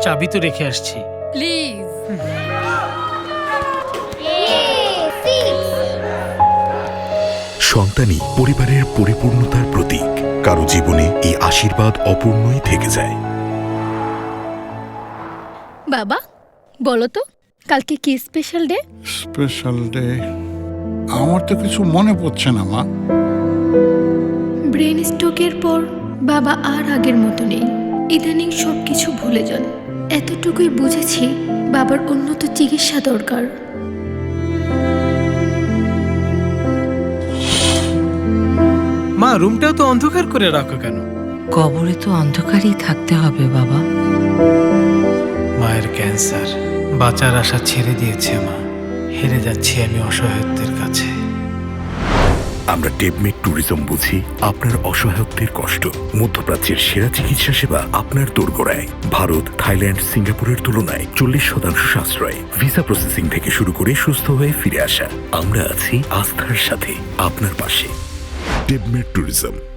চাবি তো রেখে আসছি। প্লিজ। সন্তানই পরিবারের পরিপূর্ণতার প্রতীক। কারো জীবনে এই আশীর্বাদ অপূর্ণই থেকে যায়। বাবা বলো তো কালকে কি স্পেশাল ডে? স্পেশাল ডে আমার তো কিছু মনে পড়ছে না মা। ব্রেন স্ট্রোকের পর বাবা আর আগের মতো নেই। ইদানিং সব কিছু ভুলে যান। এতটুকুই বুঝেছি বাবার উন্নত চিকিৎসা দরকার। মা, রুমটাও তো অন্ধকার করে রাখো কেন? কবরে তো অন্ধকারই থাকতে হবে বাবা। মায়ের ক্যান্সার, বাঁচার আশা ছেড়ে দিয়েছে মা। হেরে যাচ্ছি আমি অসহায়ত্বের কাছে। আমরা টেপমেট ট্যুরিজম বুঝি আপনার অসহায়ত্বের কষ্ট। মধ্যপ্রাচ্যের সেরা চিকিৎসা সেবা আপনার দোরগোড়ায়। ভারত, থাইল্যান্ড, সিঙ্গাপুরের তুলনায় 40% সাশ্রয়। ভিসা প্রসেসিং থেকে শুরু করে সুস্থ হয়ে ফিরে আসা। আমরা আছি আস্থার সাথে আপনার পাশে। টেপমেট ট্যুরিজম।